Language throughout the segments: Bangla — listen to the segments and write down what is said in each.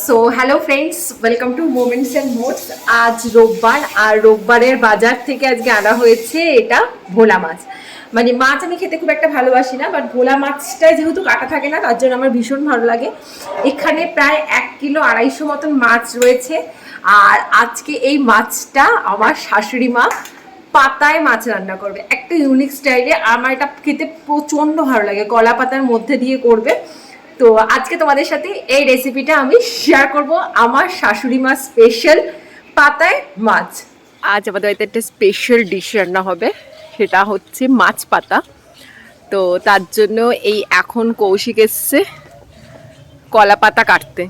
So hello friends, welcome to moments and modes. আজ রোববার, আর রোববারের বাজার থেকে আজকে আনা হয়েছে এটা ভোলা মাছ। মানে মাছ আমি খেতে খুব একটা ভালোবাসি না, বাট ভোলা মাছটায় যেহেতু কাটা থাকে না, তার জন্য আমার ভীষণ ভালো লাগে। এখানে প্রায় 1 কিলো 250 মতন মাছ রয়েছে। আর আজকে এই মাছটা আমার শাশুড়ি মা পাতায় মাছ রান্না করবে, একটা ইউনিক স্টাইলে। আমার এটা খেতে প্রচণ্ড ভালো লাগে, কলা পাতার মধ্যে দিয়ে করবে। তো আজকে তোমাদের সাথে এই রেসিপিটা আমি শেয়ার করব, আমার শাশুড়ি মা স্পেশাল পাতায় মাছ। আজ আমাদের বাড়িতে একটা স্পেশাল ডিশ রান্না হবে, সেটা হচ্ছে মাছ পাতা। তো তার জন্য এই এখন কৌশিক এসছে কলা পাতা কাটতে।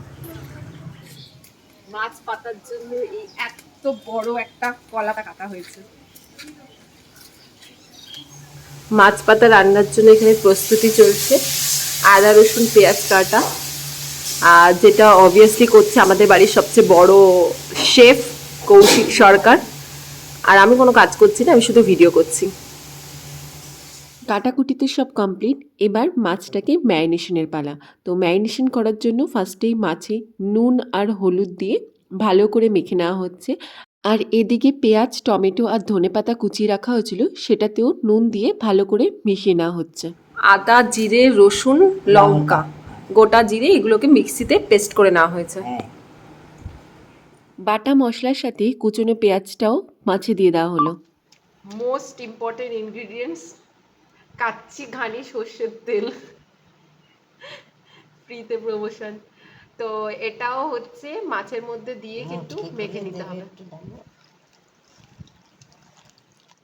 মাছ পাতার জন্য এই এত বড় একটা কলাটা কাটা হয়েছে। মাছ পাতা রান্নার জন্য এখানে প্রস্তুতি চলছে, আদা রসুন পেঁয়াজ কাটা। আর যেটা অবভিয়াসলি করছে আমাদের বাড়ির সবচেয়ে বড় শেফ কৌশিক সরকার। আর আমি কোনো কাজ করছি না, আমি শুধু ভিডিও করছি। কাটাকুটিতে সব কমপ্লিট, এবার মাছটাকে ম্যারিনেশনের পালা। তো ম্যারিনেশন করার জন্য ফার্স্টেই মাছে নুন আর হলুদ দিয়ে ভালো করে মেখে নেওয়া হচ্ছে। আর এদিকে পেঁয়াজ, টমেটো আর ধনেপাতা কুচিয়ে রাখা হয়েছিল, সেটাতেও নুন দিয়ে ভালো করে মিশিয়ে নেওয়া হচ্ছে। আদা, জিরে, রসুন, লঙ্কা, গোটা জিরে, এগুলোকে মিক্সিতে পেস্ট করে নেওয়া হয়েছে। বাটা মশলার সাথে কুচনো পেঁয়াজটাও মাছে দিয়ে দেওয়া হলো। মোস্ট ইম্পর্টেন্ট ইনগ্রিডিয়েন্টস, কাচ্চি ঘানি সর্ষের তেল, ফ্রিতে প্রমোশন। তো এটাও হচ্ছে মাছের মধ্যে দিয়ে কিন্তু মেখে নিতে হবে।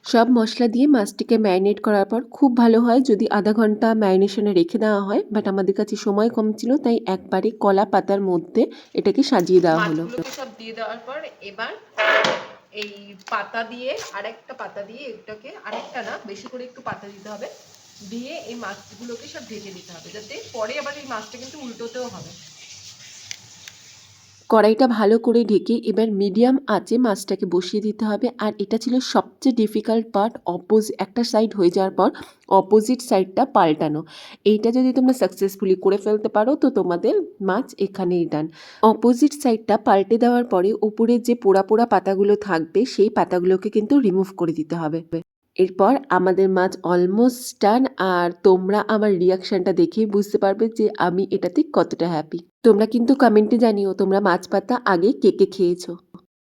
সব মশলা দিয়ে মাছটিকে ম্যারিনেট করার পর খুব ভালো হয় যদি আধা ঘন্টা ম্যারিনেশনে রেখে দেওয়া হয়, বাট আমাদের কাছে সময় কম ছিল, তাই একবারে কলা পাতার মধ্যে এটাকে সাজিয়ে দেওয়া হলো। সব দিয়ে দেওয়ার পর এবার এই পাতা দিয়ে আরেকটা পাতা দিয়ে এটাকে, আরেকটা না বেশি করে একটু পাতা দিতে হবে, দিয়ে এই মাছগুলোকে সব ঢেকে দিতে হবে, যাতে পরে আবার এই মাছটা কিন্তু উল্টোতেও হবে। কড়াইটা ভালো করে ঢেকে এবার মিডিয়াম আঁচে মাছটাকে বসিয়ে দিতে হবে। আর এটা ছিল সবচেয়ে ডিফিকাল্ট পার্ট, একটা সাইড হয়ে যাওয়ার পর অপোজিট সাইডটা পাল্টানো। এইটা যদি তোমরা সাকসেসফুলি করে ফেলতে পারো তো তোমাদের মাছ এখানেই ডান। অপোজিট সাইডটা পাল্টে দেওয়ার পরে উপরে যে পোড়া পোড়া পাতাগুলো থাকবে সেই পাতাগুলোকে কিন্তু রিমুভ করে দিতে হবে। এরপর আমাদের মাছ অলমোস্ট ডান। আর তোমরা আমার রিয়াকশানটা দেখেই বুঝতে পারবে যে আমি এটাতে কতটা হ্যাপি। তোমরা কিন্তু কমেন্টে জানিও তোমরা মাছ পাতা আগে কে কে খেয়েছো।